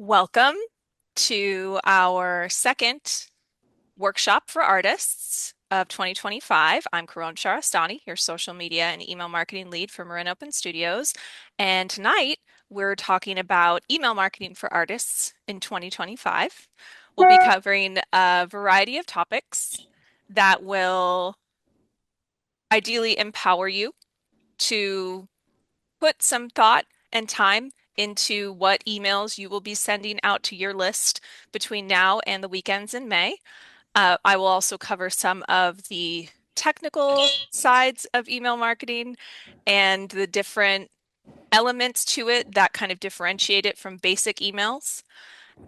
Welcome to our second workshop for artists of 2025. I'm Caron Shahrestani, your social media and email marketing lead for Marin Open Studios. And tonight we're talking about email marketing for artists in 2025. We'll be covering a variety of topics that will ideally empower you to put some thought and time into what emails you will be sending out to your list between now and the weekends in May. I will also cover some of the technical sides of email marketing and the different elements to it that kind of differentiate it from basic emails.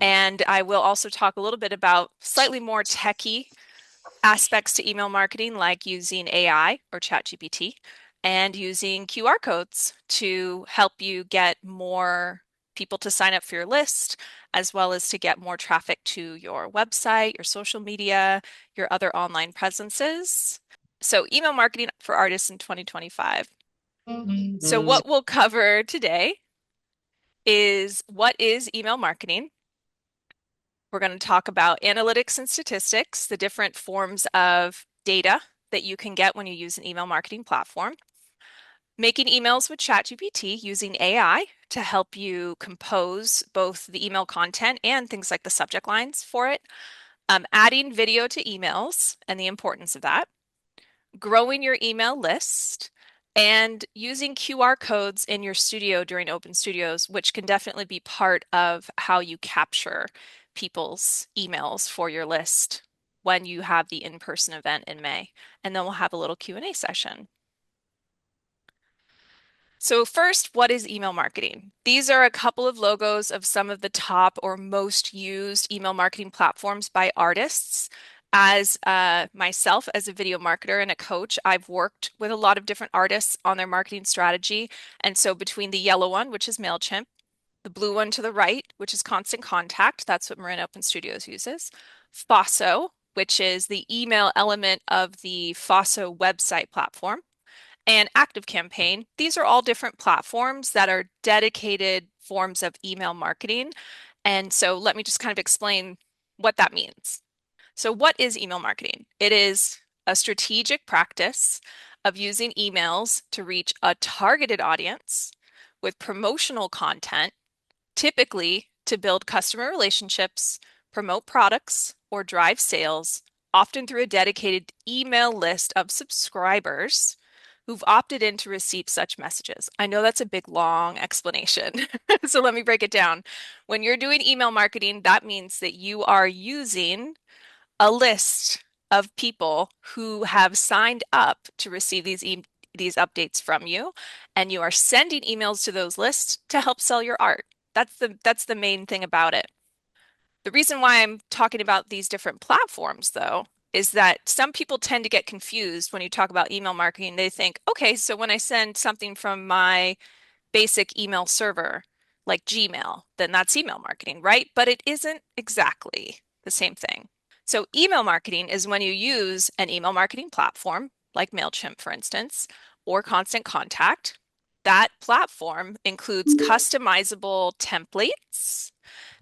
And I will also talk a little bit about slightly more techy aspects to email marketing, like using AI or ChatGPT and using QR codes to help you get more people to sign up for your list, as well as to get more traffic to your website, your social media, your other online presences. So, email marketing for artists in 2025. So, what we'll cover today is what is email marketing? We're going to talk about analytics and statistics, the different forms of data that you can get when you use an email marketing platform. Making emails with ChatGPT using AI to help you compose both the email content and things like the subject lines for it. Adding video to emails and the importance of that. Growing your email list and using QR codes in your studio during open studios, which can definitely be part of how you capture people's emails for your list when you have the in-person event in May. And then we'll have a little Q&A session. So first, what is email marketing? These are a couple of logos of some of the top or most used email marketing platforms by artists. As myself, as a video marketer and a coach, I've worked with a lot of different artists on their marketing strategy. And so between the yellow one, which is MailChimp, the blue one to the right, which is Constant Contact, that's what Marin Open Studios uses, Fosso, which is the email element of the Fosso website platform, and ActiveCampaign. These are all different platforms that are dedicated forms of email marketing. And so let me just kind of explain what that means. So, what is email marketing? It is a strategic practice of using emails to reach a targeted audience with promotional content, typically to build customer relationships, promote products, or drive sales, often through a dedicated email list of subscribers who've opted in to receive such messages. I know that's a big, long explanation. So let me break it down. When you're doing email marketing, that means that you are using a list of people who have signed up to receive these updates from you, and you are sending emails to those lists to help sell your art. That's the main thing about it. The reason why I'm talking about these different platforms, though, is that some people tend to get confused when you talk about email marketing. They think, okay, so when I send something from my basic email server, like Gmail, then that's email marketing, right? But it isn't exactly the same thing. So, email marketing is when you use an email marketing platform, like MailChimp, for instance, or Constant Contact. That platform includes customizable templates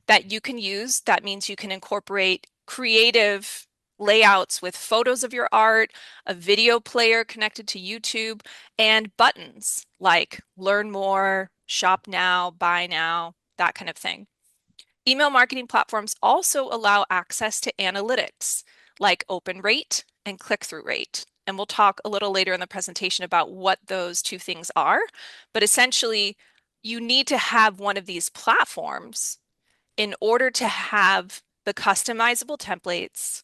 that you can use. That means you can incorporate creative layouts with photos of your art, a video player connected to YouTube, and buttons like learn more, shop now, buy now, that kind of thing. Email marketing platforms also allow access to analytics like open rate and click-through rate. And we'll talk a little later in the presentation about what those two things are. But essentially, you need to have one of these platforms in order to have the customizable templates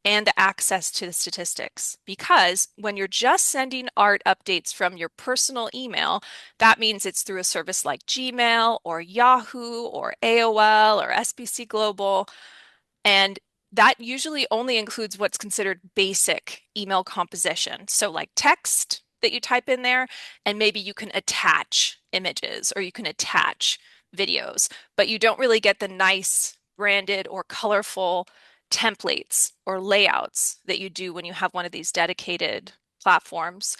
and the access to the statistics. Because when you're just sending art updates from your personal email, that means it's through a service like Gmail or Yahoo or AOL or SBC Global. And that usually only includes what's considered basic email composition. So, like text that you type in there, and maybe you can attach images or you can attach videos, but you don't really get the nice branded or colorful templates or layouts that you do when you have one of these dedicated platforms.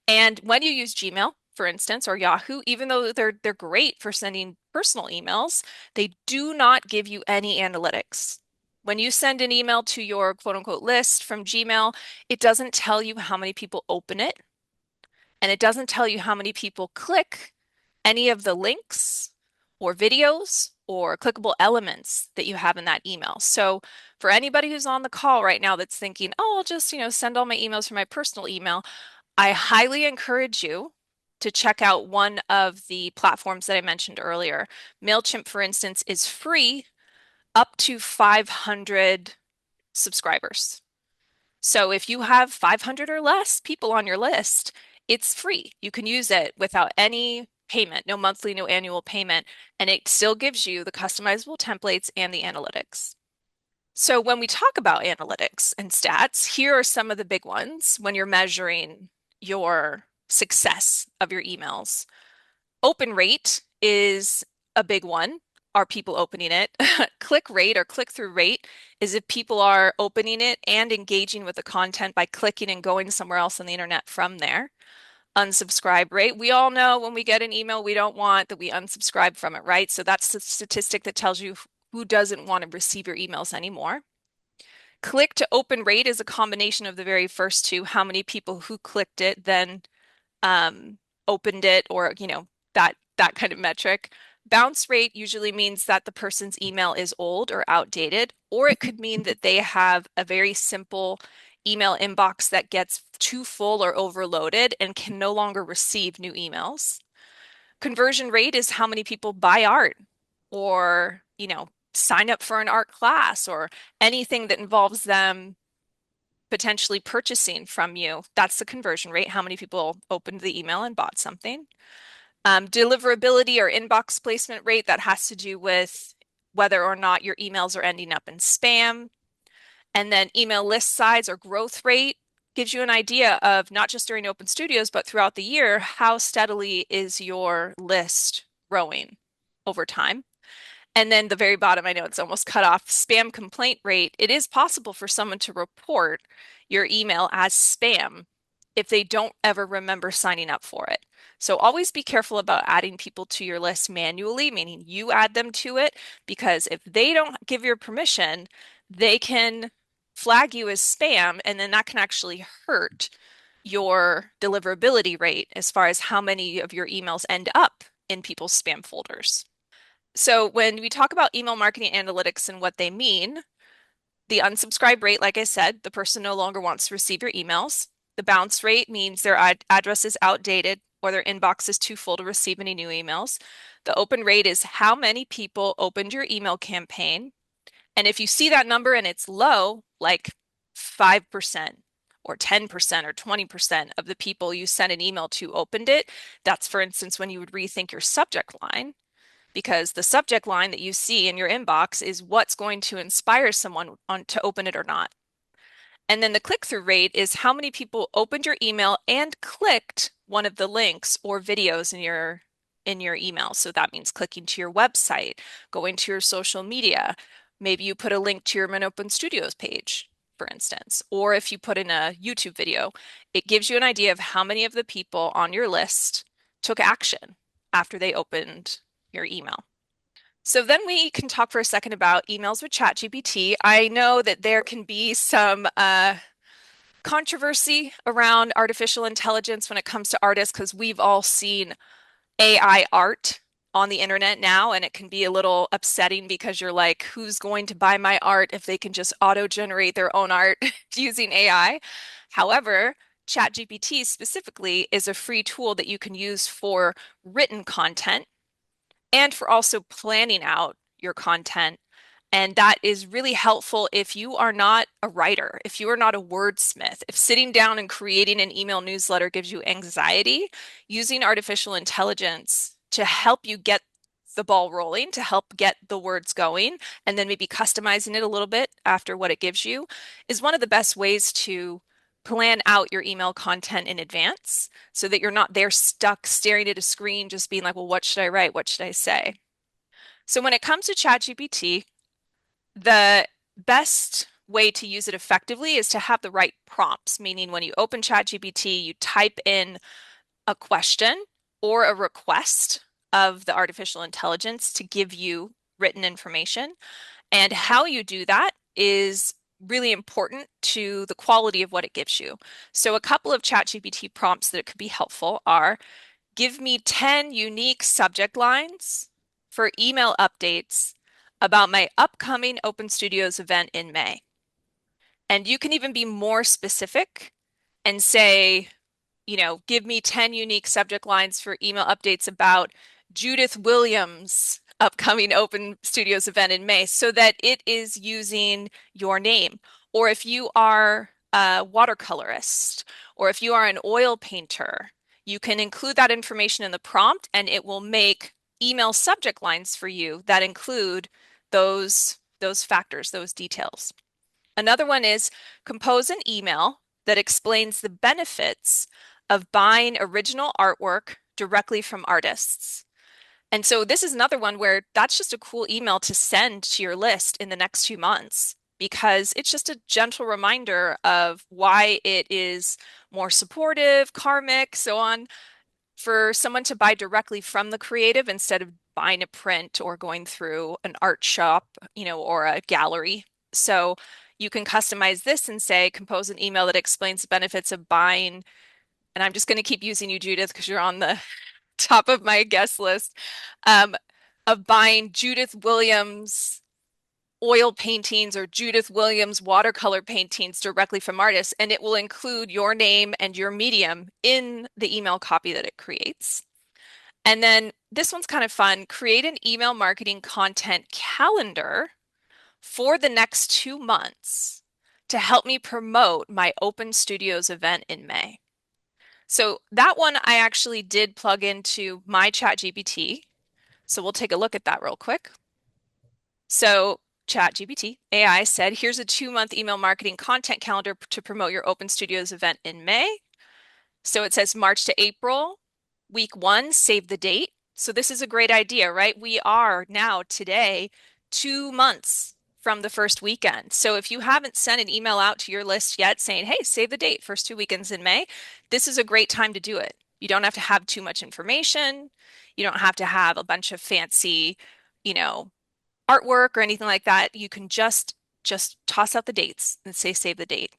And when you use Gmail, for instance, or Yahoo, even though they're great for sending personal emails, they do not give you any analytics. When you send an email to your quote unquote list from Gmail, it doesn't tell you how many people open it, and it doesn't tell you how many people click any of the links or videos or clickable elements that you have in that email. So for anybody who's on the call right now that's thinking, oh, I'll just, send all my emails from my personal email, I highly encourage you to check out one of the platforms that I mentioned earlier. MailChimp, for instance, is free up to 500 subscribers. So if you have 500 or less people on your list, it's free. You can use it without any payment, no monthly, no annual payment, and it still gives you the customizable templates and the analytics. So when we talk about analytics and stats, here are some of the big ones when you're measuring your success of your emails. Open rate is a big one. Are people opening it? Click rate or click-through rate is if people are opening it and engaging with the content by clicking and going somewhere else on the internet from there. Unsubscribe rate. We all know when we get an email, we don't want that we unsubscribe from it, right? So that's the statistic that tells you who doesn't want to receive your emails anymore. Click to open rate is a combination of the very first two, how many people who clicked it then opened it, or that kind of metric. Bounce rate usually means that the person's email is old or outdated, or it could mean that they have a very simple email inbox that gets too full or overloaded and can no longer receive new emails. Conversion rate is how many people buy art or, sign up for an art class or anything that involves them potentially purchasing from you. That's the conversion rate, how many people opened the email and bought something. Deliverability or inbox placement rate, that has to do with whether or not your emails are ending up in spam. And then email list size or growth rate gives you an idea of not just during Open Studios, but throughout the year, how steadily is your list growing over time. And then the very bottom, I know it's almost cut off, spam complaint rate. It is possible for someone to report your email as spam if they don't ever remember signing up for it. So always be careful about adding people to your list manually, meaning you add them to it, because if they don't give your permission, they can flag you as spam, and then that can actually hurt your deliverability rate as far as how many of your emails end up in people's spam folders. So when we talk about email marketing analytics and what they mean, the unsubscribe rate, like I said, the person no longer wants to receive your emails. The bounce rate means their address is outdated or their inbox is too full to receive any new emails. The open rate is how many people opened your email campaign. And if you see that number and it's low, like 5% or 10% or 20% of the people you sent an email to opened it, that's, for instance, when you would rethink your subject line, because the subject line that you see in your inbox is what's going to inspire someone to open it or not. And then the click-through rate is how many people opened your email and clicked one of the links or videos in your email. So that means clicking to your website, going to your social media. Maybe you put a link to your Marin Open Studios page, for instance, or if you put in a YouTube video, it gives you an idea of how many of the people on your list took action after they opened your email. So then we can talk for a second about emails with ChatGPT. I know that there can be some controversy around artificial intelligence when it comes to artists, because we've all seen AI art on the internet now, and it can be a little upsetting because you're like, who's going to buy my art if they can just auto-generate their own art using AI? However, ChatGPT specifically is a free tool that you can use for written content and for also planning out your content. And that is really helpful if you are not a writer, if you are not a wordsmith, if sitting down and creating an email newsletter gives you anxiety, using artificial intelligence to help you get the ball rolling, to help get the words going, and then maybe customizing it a little bit after what it gives you is one of the best ways to plan out your email content in advance so that you're not there stuck staring at a screen, just being like, well, what should I write? What should I say? So when it comes to ChatGPT, the best way to use it effectively is to have the right prompts, meaning when you open ChatGPT, you type in a question or a request of the artificial intelligence to give you written information. And how you do that is really important to the quality of what it gives you. So a couple of ChatGPT prompts that could be helpful are give me 10 unique subject lines for email updates about my upcoming Open Studios event in May. And you can even be more specific and say, give me 10 unique subject lines for email updates about Judith Williams' upcoming Open Studios event in May so that it is using your name. Or if you are a watercolorist, or if you are an oil painter, you can include that information in the prompt and it will make email subject lines for you that include those factors, those details. Another one is compose an email that explains the benefits of buying original artwork directly from artists. And so this is another one where that's just a cool email to send to your list in the next 2 months because it's just a gentle reminder of why it is more supportive, karmic, so on, for someone to buy directly from the creative instead of buying a print or going through an art shop, or a gallery. So you can customize this and say, compose an email that explains the benefits of buying. And I'm just going to keep using you, Judith, because you're on the top of my guest list, um, of buying Judith Williams oil paintings or Judith Williams watercolor paintings directly from artists, and it will include your name and your medium in the email copy that it creates. And then this one's kind of fun. Create an email marketing content calendar for the next 2 months to help me promote my Open Studios event in May. So that one I actually did plug into my ChatGPT. So we'll take a look at that real quick. So ChatGPT AI said, here's a 2-month email marketing content calendar to promote your Open Studios event in May. So it says March to April, week 1, save the date. So this is a great idea, right? We are now today 2 months from the first weekend. So if you haven't sent an email out to your list yet saying, hey, save the date, first 2 weekends in May, this is a great time to do it. You don't have to have too much information. You don't have to have a bunch of fancy, you know, artwork or anything like that. You can just toss out the dates and say save the date.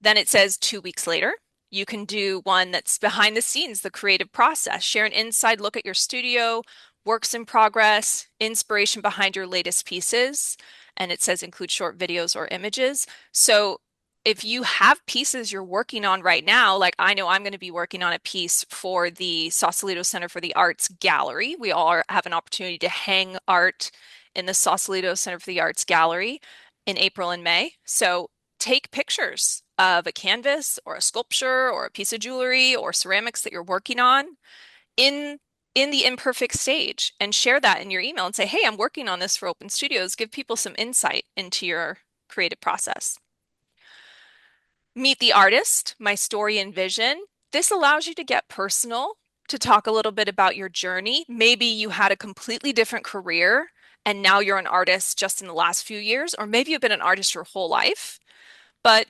Then it says 2 weeks later. You can do one that's behind the scenes, the creative process. Share an inside look at your studio, works in progress, inspiration behind your latest pieces. And it says include short videos or images. So if you have pieces you're working on right now, like I know I'm going to be working on a piece for the Sausalito Center for the Arts Gallery. We all have an opportunity to hang art in the Sausalito Center for the Arts Gallery in April and May. So take pictures of a canvas or a sculpture or a piece of jewelry or ceramics that you're working on in in the imperfect stage and share that in your email and say, hey, I'm working on this for Open Studios. Give people some insight into your creative process. Meet the artist, my story and vision. This allows you to get personal, to talk a little bit about your journey. Maybe you had a completely different career and now you're an artist just in the last few years, or maybe you've been an artist your whole life. But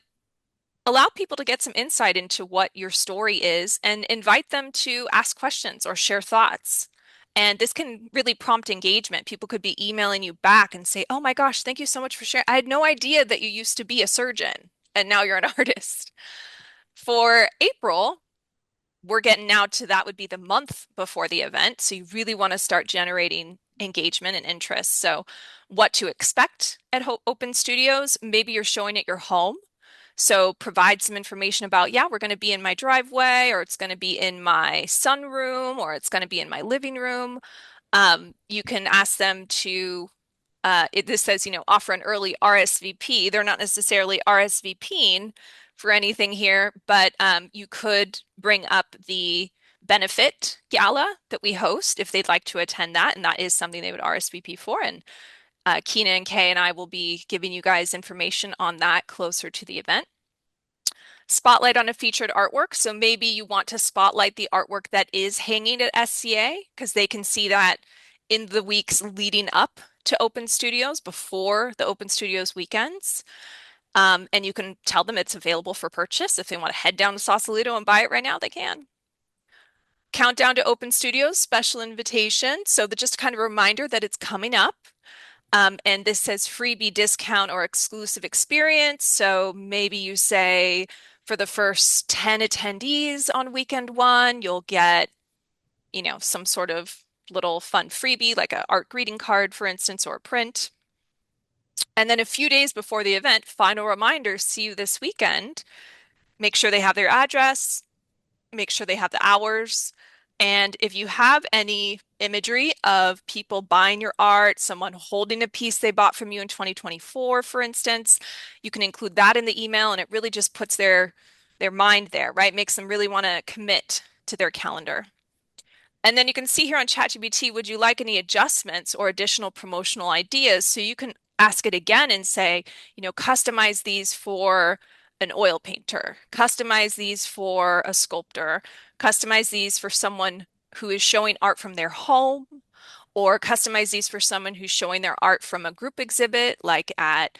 allow people to get some insight into what your story is and invite them to ask questions or share thoughts. And this can really prompt engagement. People could be emailing you back and say, oh my gosh, thank you so much for sharing. I had no idea that you used to be a surgeon and now you're an artist. For April, we're getting now to that would be the month before the event. So you really want to start generating engagement and interest. So what to expect at Open Studios, maybe you're showing at your home. So provide some information about, yeah, we're going to be in my driveway, or it's going to be in my sunroom, or it's going to be in my living room. You can ask them to, this says, offer an early RSVP. They're not necessarily RSVPing for anything here, but you could bring up the benefit gala that we host if they'd like to attend that. And that is something they would RSVP for. And Keena and Kay and I will be giving you guys information on that closer to the event. Spotlight on a featured artwork. So maybe you want to spotlight the artwork that is hanging at SCA because they can see that in the weeks leading up to Open Studios before the Open Studios weekends. And you can tell them it's available for purchase. If they want to head down to Sausalito and buy it right now, they can. Countdown to Open Studios special invitation. So that just kind of a reminder that it's coming up. And this says freebie discount or exclusive experience. So maybe you say for the first 10 attendees on weekend one, you'll get, some sort of little fun freebie, like a art greeting card, for instance, or a print. And then a few days before the event, final reminder, see you this weekend. Make sure they have their address, make sure they have the hours. And if you have any imagery of people buying your art, someone holding a piece they bought from you in 2024, for instance, you can include that in the email, and it really just puts their mind there, right? Makes them really want to commit to their calendar. And then you can see here on ChatGPT, would you like any adjustments or additional promotional ideas? So you can ask it again and say, customize these for an oil painter, customize these for a sculptor, customize these for someone who is showing art from their home, or customize these for someone who's showing their art from a group exhibit, like at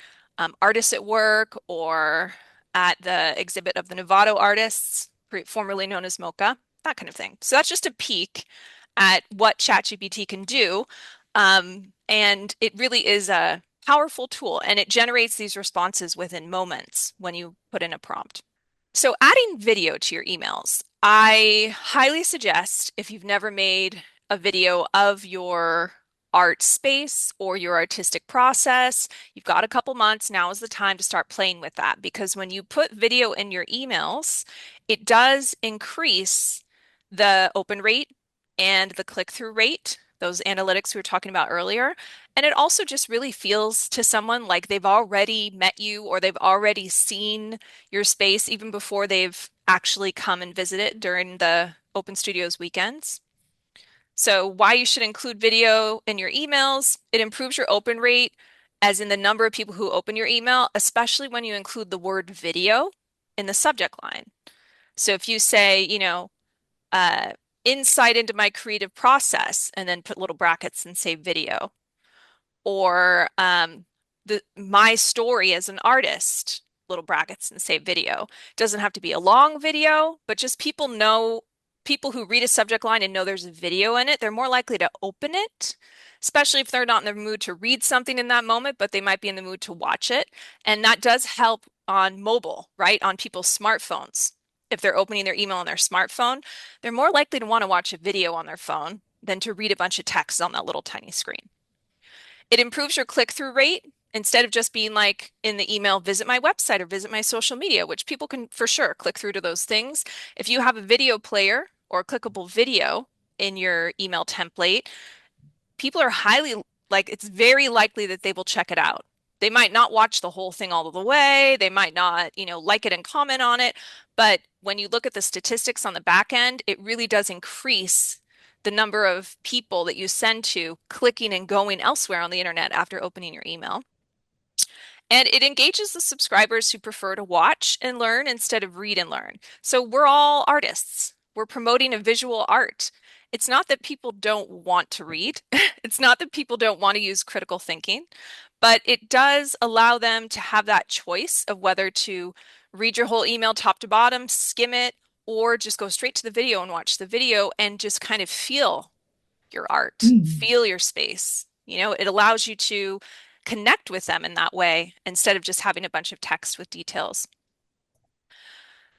Artists at Work or at the exhibit of the Novato artists, formerly known as MoCA, that kind of thing. So that's just a peek at what ChatGPT can do. And it really is a powerful tool, and it generates these responses within moments when you put in a prompt. So adding video to your emails, I highly suggest if you've never made a video of your art space or your artistic process, you've got a couple months, now is the time to start playing with that, because when you put video in your emails, it does increase the open rate and the click-through rate, those analytics we were talking about earlier. And it also just really feels to someone like they've already met you or they've already seen your space even before they've actually come and visited during the Open Studios weekends. So why you should include video in your emails, it improves your open rate, as in the number of people who open your email, especially when you include the word video in the subject line. So if you say, uh, insight into my creative process, and then put little brackets and say video, or my story as an artist, little brackets and say video. It doesn't have to be a long video, but just people who read a subject line and know there's a video in it, they're more likely to open it, especially if they're not in the mood to read something in that moment, but they might be in the mood to watch it. And that does help on mobile, right? On people's smartphones. If they're opening their email on their smartphone, they're more likely to want to watch a video on their phone than to read a bunch of text on that little tiny screen. It improves your click-through rate instead of just being like in the email, visit my website or visit my social media, which people can for sure click through to those things. If you have a video player or a clickable video in your email template, people are it's very likely that they will check it out. They might not watch the whole thing all the way. They might not, like it and comment on it. But when you look at the statistics on the back end, it really does increase the number of people that you send to clicking and going elsewhere on the internet after opening your email. And it engages the subscribers who prefer to watch and learn instead of read and learn. So we're all artists. We're promoting a visual art. It's not that people don't want to read. It's not that people don't want to use critical thinking, but it does allow them to have that choice of whether to read your whole email top to bottom, skim it, or just go straight to the video and watch the video and just kind of feel your art, Mm. feel your space. It allows you to connect with them in that way instead of just having a bunch of text with details.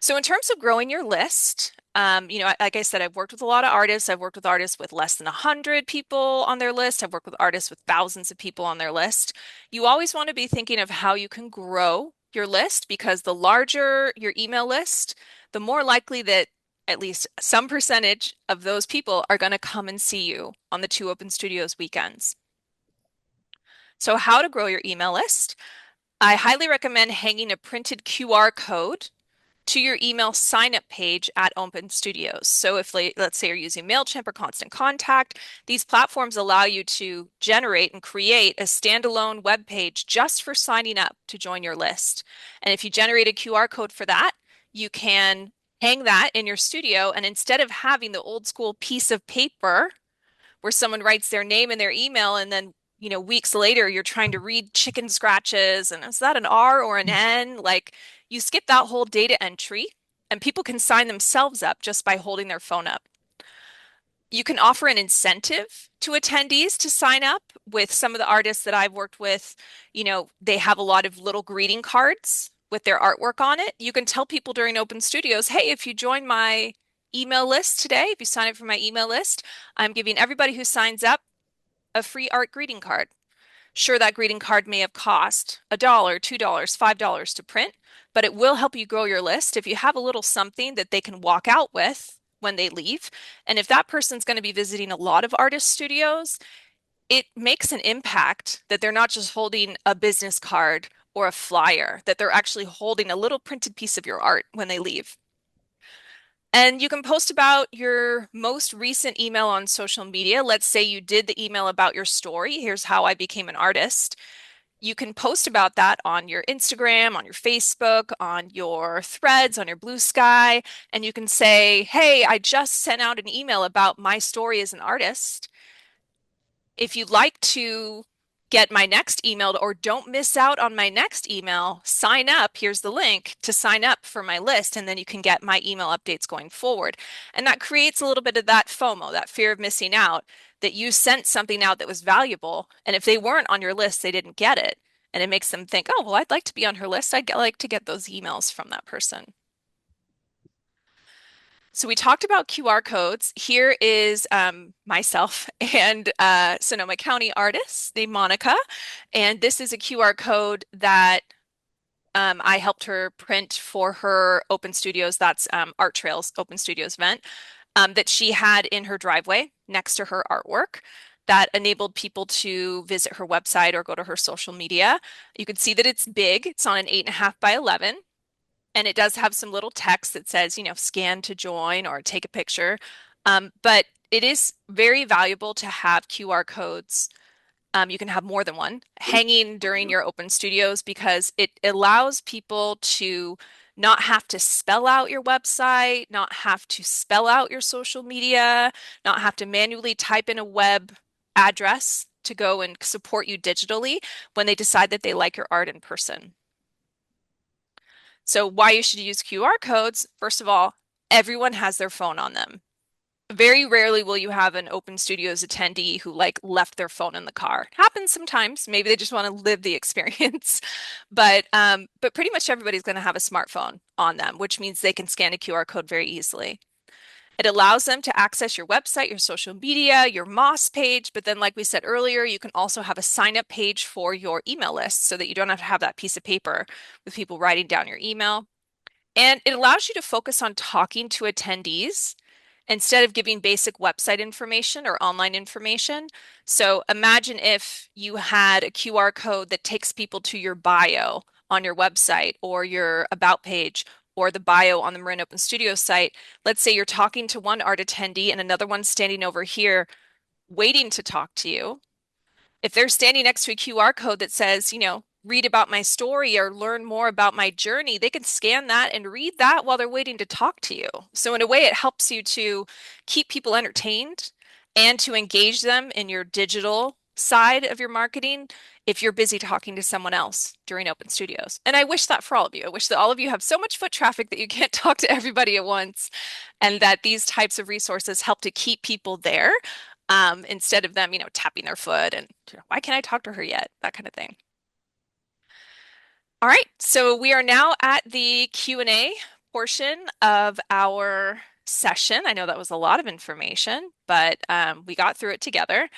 So in terms of growing your list, like I said, I've worked with a lot of artists. I've worked with artists with less than 100 people on their list. I've worked with artists with thousands of people on their list. You always want to be thinking of how you can grow your list, because the larger your email list, the more likely that at least some percentage of those people are going to come and see you on the two Open Studios weekends. So how to grow your email list. I highly recommend hanging a printed QR code to your email sign-up page at Open Studios. So if, let's say you're using MailChimp or Constant Contact, these platforms allow you to generate and create a standalone web page just for signing up to join your list. And if you generate a QR code for that, you can hang that in your studio, and instead of having the old school piece of paper where someone writes their name and their email, and then weeks later you're trying to read chicken scratches and is that an R or an N? Like, you skip that whole data entry, and people can sign themselves up just by holding their phone up. You can offer an incentive to attendees to sign up. With some of the artists that I've worked with, they have a lot of little greeting cards with their artwork on it. You can tell people during open studios, hey, if you join my email list today, if you sign up for my email list, I'm giving everybody who signs up a free art greeting card. Sure, that greeting card may have cost $1, $2, $5 to print, but it will help you grow your list if you have a little something that they can walk out with when they leave. And if that person's going to be visiting a lot of artist studios, it makes an impact that they're not just holding a business card or a flyer, that they're actually holding a little printed piece of your art when they leave. And you can post about your most recent email on social media. Let's say you did the email about your story. Here's how I became an artist. You can post about that on your Instagram, on your Facebook, on your threads, on your Blue Sky, and you can say, hey, I just sent out an email about my story as an artist. If you'd like to get my next email or don't miss out on my next email, sign up. Here's the link to sign up for my list, and then you can get my email updates going forward. And that creates a little bit of that FOMO, that fear of missing out, that you sent something out that was valuable. And if they weren't on your list, they didn't get it. And it makes them think, oh, well, I'd like to be on her list. Like to get those emails from that person. So we talked about QR codes. Here is myself and Sonoma County artist named Monica. And this is a QR code that I helped her print for her Open Studios, that's Art Trails Open Studios event, that she had in her driveway next to her artwork that enabled people to visit her website or go to her social media. You can see that it's big. It's on an 8.5 by 11. And it does have some little text that says, scan to join or take a picture. But it is very valuable to have QR codes. You can have more than one hanging during your open studios because it allows people to not have to spell out your website, not have to spell out your social media, not have to manually type in a web address to go and support you digitally when they decide that they like your art in person. So why you should use QR codes, first of all, everyone has their phone on them. Very rarely will you have an Open Studios attendee who like left their phone in the car. It happens sometimes. Maybe they just want to live the experience. But pretty much everybody's going to have a smartphone on them, which means they can scan a QR code very easily. It allows them to access your website, your social media, your MOS page, but then like we said earlier, you can also have a sign up page for your email list so that you don't have to have that piece of paper with people writing down your email. And it allows you to focus on talking to attendees instead of giving basic website information or online information. So imagine if you had a QR code that takes people to your bio on your website or your about page or the bio on the Marin Open Studio site. Let's say you're talking to one art attendee and another one's standing over here waiting to talk to you. If they're standing next to a QR code that says, read about my story or learn more about my journey, they can scan that and read that while they're waiting to talk to you. So, in a way, it helps you to keep people entertained and to engage them in your digital side of your marketing if you're busy talking to someone else during open studios. And I wish that for all of you. I wish that all of you have so much foot traffic that you can't talk to everybody at once, and that these types of resources help to keep people there instead of them, tapping their foot and why can't I talk to her yet? That kind of thing. All right, so we are now at the Q&A portion of our session. I know that was a lot of information, but we got through it together.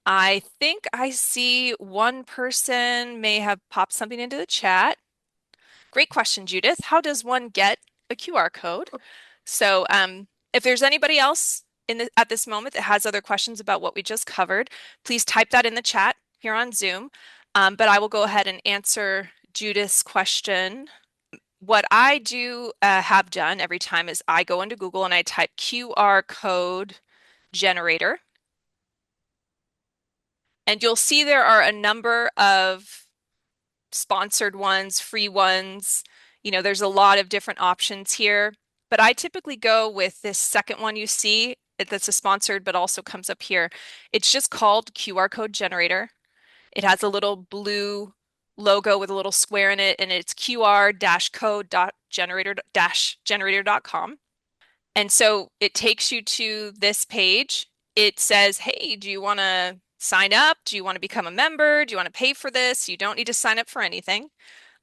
I think I see one person may have popped something into the chat. Great question, Judith. How does one get a QR code? So if there's anybody else at this moment that has other questions about what we just covered, please type that in the chat here on Zoom. But I will go ahead and answer Judith's question. What I do have done every time is I go into Google and I type QR code generator. And you'll see there are a number of sponsored ones, free ones. There's a lot of different options here, but I typically go with this second one you see that's a sponsored, but also comes up here. It's just called QR code generator. It has a little blue logo with a little square in it, and it's qr-code.generator-generator.com. And so it takes you to this page. it says, hey, do you want to sign up? Do you want to become a member? Do you want to pay for this? You don't need to sign up for anything.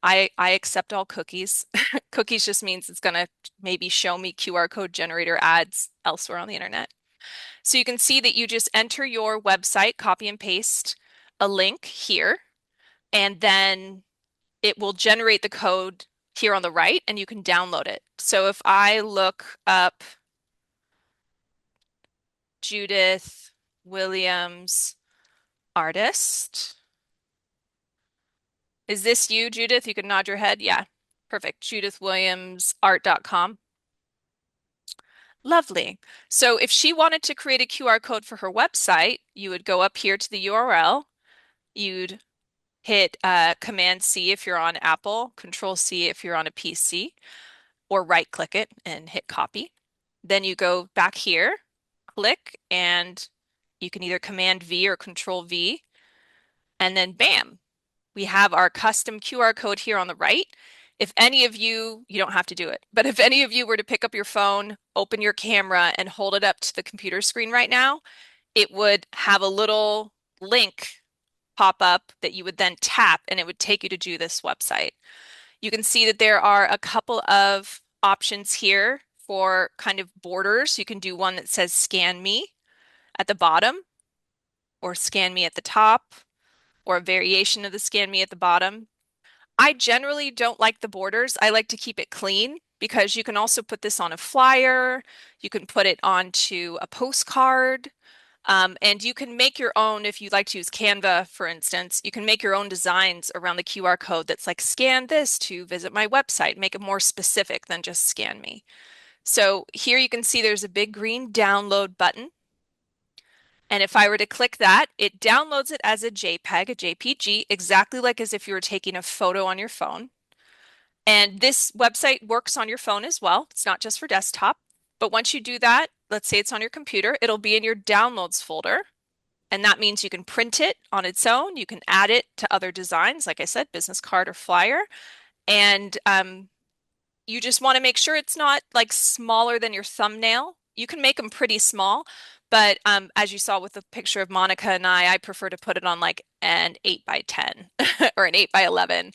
I accept all cookies. Cookies just means it's going to maybe show me QR code generator ads elsewhere on the internet. So you can see that you just enter your website, copy and paste a link here, and then it will generate the code here on the right and you can download it. So if I look up Judith Williams artist, is this you, Judith? You can nod your head. Yeah, perfect. JudithWilliamsArt.com. Lovely. So if she wanted to create a QR code for her website, you would go up here to the URL. You'd hit Command C if you're on Apple, Control C if you're on a PC, or right click it and hit copy. Then you go back here, click, and you can either Command V or Control V, and then bam, we have our custom QR code here on the right. If any of you, you don't have to do it, but if any of you were to pick up your phone, open your camera, and hold it up to the computer screen right now, it would have a little link pop up that you would then tap and it would take you to this website. You can see that there are a couple of options here for kind of borders. You can do one that says scan me at the bottom or scan me at the top or a variation of the scan me at the bottom. I generally don't like the borders. I like to keep it clean because you can also put this on a flyer. You can put it onto a postcard. And you can make your own, if you like to use Canva, for instance, you can make your own designs around the QR code that's like, scan this to visit my website, make it more specific than just scan me. So here you can see there's a big green download button. And if I were to click that, it downloads it as a JPEG, a JPG, exactly like as if you were taking a photo on your phone. And this website works on your phone as well. It's not just for desktop. But once you do that, let's say it's on your computer, it'll be in your downloads folder. And that means you can print it on its own. You can add it to other designs, like I said, business card or flyer. And you just want to make sure it's not like smaller than your thumbnail. You can make them pretty small, but as you saw with the picture of Monica and I prefer to put it on like an 8 by 10 or an 8 by 11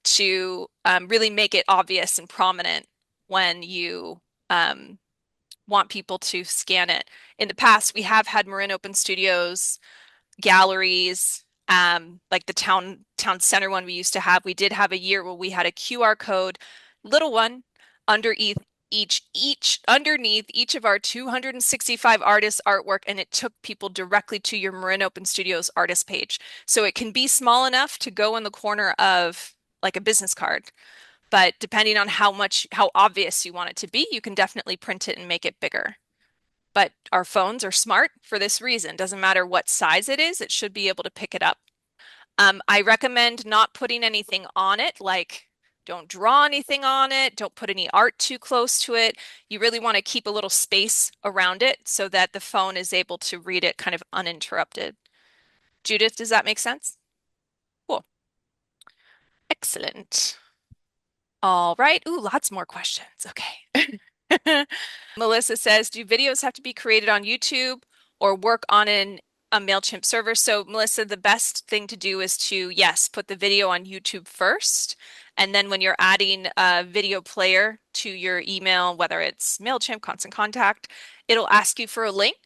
to really make it obvious and prominent when you want people to scan it. In the past, we have had Marin Open Studios galleries, like the town center one we used to have. We did have a year where we had a QR code, little one, underneath each underneath each of our 265 artists' artwork, and it took people directly to your Marin Open Studios artist page. So it can be small enough to go in the corner of like a business card. But depending on how obvious you want it to be, you can definitely print it and make it bigger. But our phones are smart for this reason. Doesn't matter what size it is, it should be able to pick it up. I recommend not putting anything on it, like don't draw anything on it, don't put any art too close to it. You really want to keep a little space around it so that the phone is able to read it kind of uninterrupted. Judith, does that make sense? Cool. Excellent. All right. Ooh, lots more questions. Okay. Melissa says, do videos have to be created on YouTube or work on a MailChimp server? So, Melissa, the best thing to do is to, yes, put the video on YouTube first. And then when you're adding a video player to your email, whether it's MailChimp, Constant Contact, it'll ask you for a link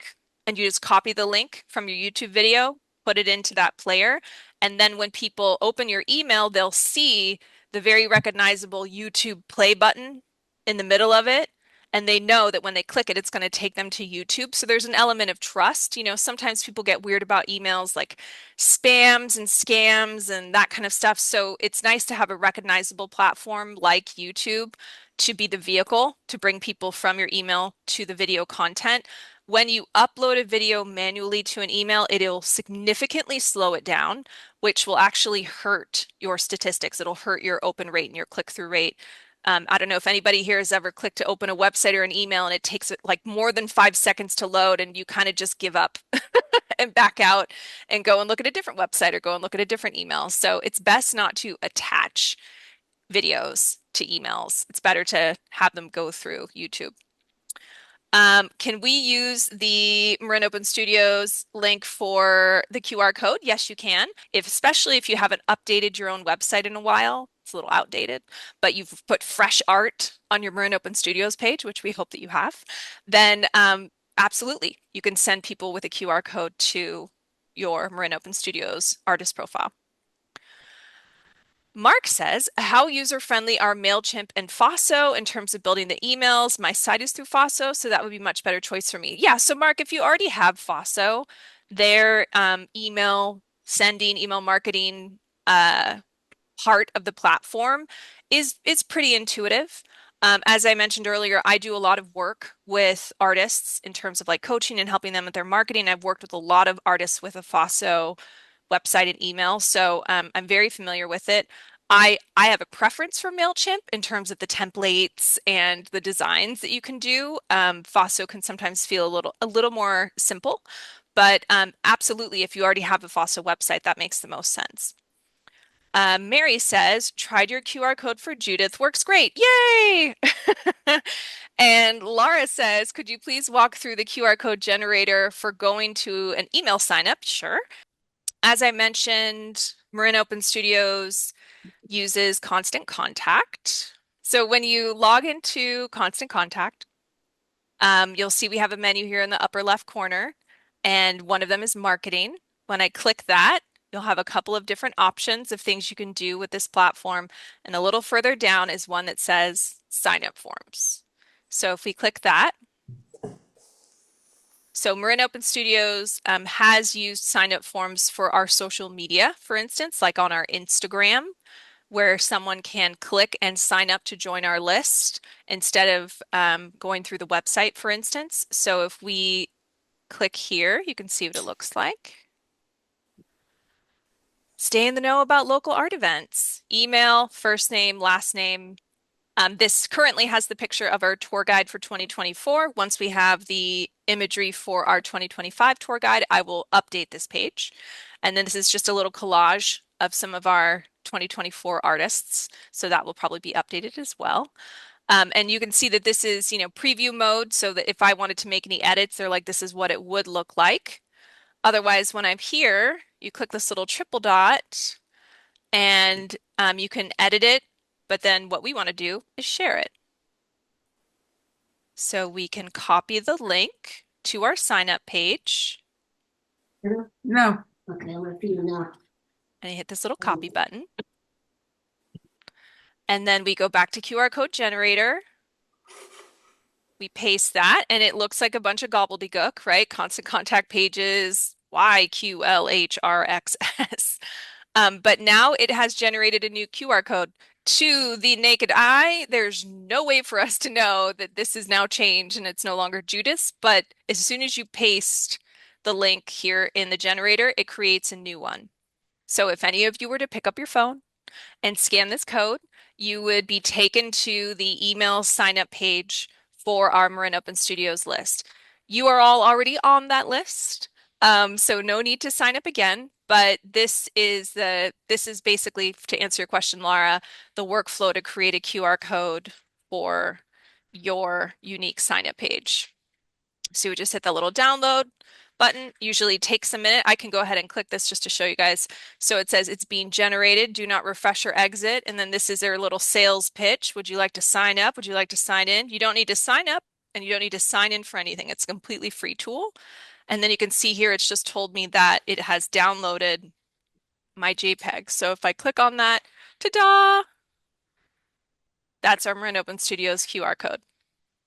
and you just copy the link from your YouTube video, put it into that player. And then when people open your email, they'll see the very recognizable YouTube play button in the middle of it. And they know that when they click it, it's going to take them to YouTube. So there's an element of trust. You know, sometimes people get weird about emails like spams and scams and that kind of stuff. So it's nice to have a recognizable platform like YouTube to be the vehicle to bring people from your email to the video content. When you upload a video manually to an email, it'll significantly slow it down, which will actually hurt your statistics. It'll hurt your open rate and your click-through rate. I don't know if anybody here has ever clicked to open a website or an email and it takes like more than 5 seconds to load and you kind of just give up and back out and go and look at a different website or go and look at a different email. So it's best not to attach videos to emails. It's better to have them go through YouTube. Can we use the Marin Open Studios link for the QR code? Yes, you can. Especially if you haven't updated your own website in a while, it's a little outdated, but you've put fresh art on your Marin Open Studios page, which we hope that you have, then absolutely, you can send people with a QR code to your Marin Open Studios artist profile. Mark says, how user-friendly are MailChimp and Fosso in terms of building the emails? My site is through Fosso, so that would be a much better choice for me. Yeah, so Mark, if you already have Fosso, their email sending, email marketing part of the platform is pretty intuitive. As I mentioned earlier, I do a lot of work with artists in terms of like coaching and helping them with their marketing. I've worked with a lot of artists with a Fosso website and email, so I'm very familiar with it. I have a preference for MailChimp in terms of the templates and the designs that you can do. Fosso can sometimes feel a little more simple, but absolutely, if you already have a Fosso website, that makes the most sense. Mary says, tried your QR code for Judith. Works great. Yay! And Laura says, could you please walk through the QR code generator for going to an email signup? Sure. As I mentioned, Marin Open Studios uses Constant Contact. So when you log into Constant Contact, you'll see we have a menu here in the upper left corner, and one of them is marketing. When I click that, you'll have a couple of different options of things you can do with this platform. And a little further down is one that says sign up forms. So if we click that, so Marin Open Studios has used sign up forms for our social media, for instance, like on our Instagram, where someone can click and sign up to join our list instead of going through the website, for instance. So if we click here, you can see what it looks like. Stay in the know about local art events. Email, first name, last name. This currently has the picture of our tour guide for 2024. Once we have the imagery for our 2025 tour guide, I will update this page. And then this is just a little collage of some of our 2024 artists. So that will probably be updated as well. And you can see that this is, preview mode, so that if I wanted to make any edits, they're like, this is what it would look like. Otherwise, when I'm here, you click this little triple dot and you can edit it, but then what we want to do is share it. So we can copy the link to our sign up page. No. Okay, I'll let you know. And you hit this little copy button. And then we go back to QR code generator. We paste that, and it looks like a bunch of gobbledygook, right? Constant contact pages, YQLHRXS. But now it has generated a new QR code. To the naked eye, there's no way for us to know that this is now changed and it's no longer Judas. But as soon as you paste the link here in the generator, it creates a new one. So if any of you were to pick up your phone and scan this code, you would be taken to the email sign up page for our Marin Open Studios list. You are all already on that list, so no need to sign up again. But this is basically, to answer your question, Laura, the workflow to create a QR code for your unique sign up page. So you would just hit the little download button. Usually takes a minute. I can go ahead and click this just to show you guys. So it says it's being generated. Do not refresh or exit. And then this is their little sales pitch. Would you like to sign up? Would you like to sign in? You don't need to sign up and you don't need to sign in for anything. It's a completely free tool. And then you can see here, it's just told me that it has downloaded my JPEG. So if I click on that, ta-da! That's our Marin Open Studios QR code.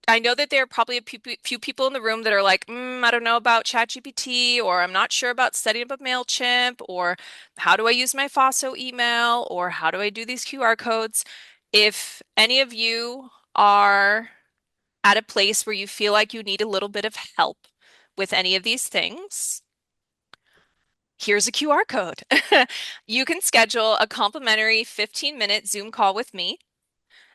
I know that there are probably a few people in the room that are like, I don't know about ChatGPT, or I'm not sure about setting up a MailChimp, or how do I use my Fosso email, or how do I do these QR codes? If any of you are at a place where you feel like you need a little bit of help with any of these things, here's a QR code. You can schedule a complimentary 15-minute Zoom call with me,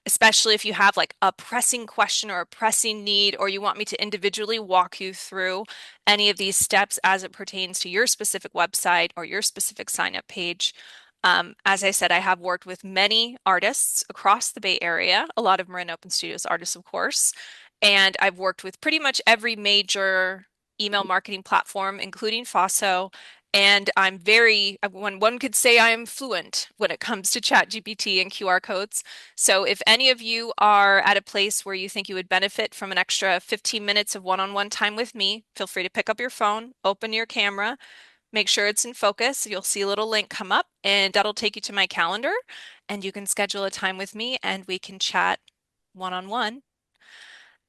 especially if you have like a pressing question or a pressing need, or you want me to individually walk you through any of these steps as it pertains to your specific website or your specific sign up page. As I said, I have worked with many artists across the Bay Area, a lot of Marin Open Studios artists, of course. And I've worked with pretty much every major email marketing platform, including Fosso. And I'm when one could say I am fluent when it comes to ChatGPT and QR codes. So if any of you are at a place where you think you would benefit from an extra 15 minutes of one-on-one time with me, feel free to pick up your phone, open your camera, make sure it's in focus. You'll see a little link come up, and that'll take you to my calendar, and you can schedule a time with me and we can chat one-on-one.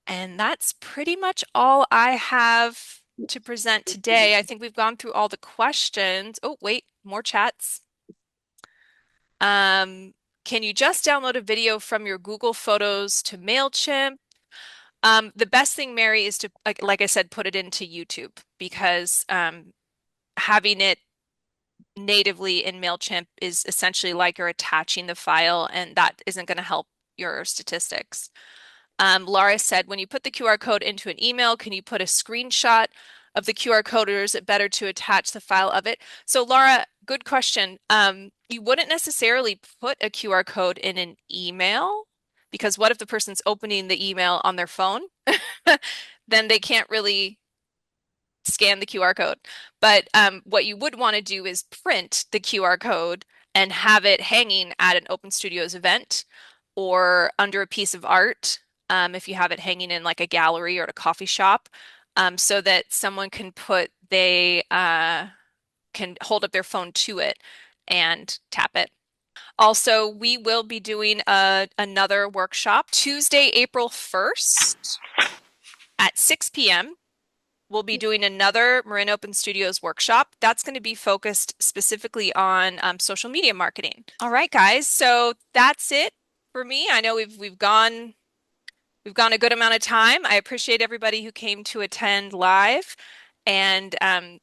And that's pretty much all I have to present today. I think we've gone through all the questions. Oh, wait, more chats. Um, can you just download a video from your Google Photos to MailChimp? The best thing, Mary, is to, like I said, put it into YouTube because having it natively in MailChimp is essentially like you're attaching the file, and that isn't going to help your statistics. Laura said, when you put the QR code into an email, can you put a screenshot of the QR code, or is it better to attach the file of it? So, Laura, good question. You wouldn't necessarily put a QR code in an email because what if the person's opening the email on their phone? Then they can't really scan the QR code. But what you would want to do is print the QR code and have it hanging at an Open Studios event or under a piece of art, if you have it hanging in like a gallery or at a coffee shop, so that someone they can hold up their phone to it and tap it. Also, we will be doing another workshop Tuesday, April 1st at 6 p.m. We'll be doing another Marin Open Studios workshop. That's going to be focused specifically on social media marketing. All right, guys. So that's it for me. I know we've gone a good amount of time. I appreciate everybody who came to attend live. And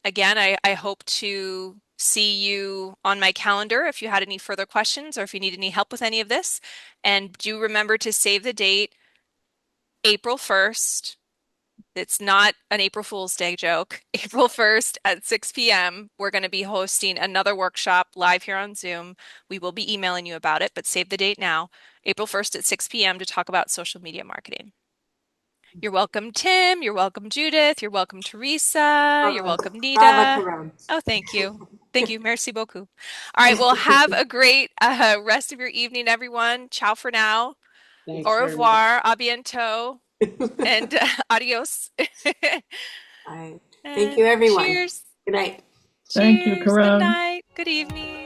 again, I hope to see you on my calendar if you had any further questions or if you need any help with any of this. And do remember to save the date, April 1st. It's not an April Fool's Day joke. April 1st at 6 p.m., we're going to be hosting another workshop live here on Zoom. We will be emailing you about it, but save the date now. April 1st at 6 p.m. to talk about social media marketing. You're welcome, Tim. You're welcome, Judith. You're welcome, Teresa. You're welcome, Brava, Nita. Caron. Oh, thank you. Thank you. Merci beaucoup. All right. Well, have a great rest of your evening, everyone. Ciao for now. Au Thanks very much. revoir. A bientôt. And adios. Bye. Thank you, And everyone. cheers. Good night. Thank you, Cheers. Good Caron. night. Good evening.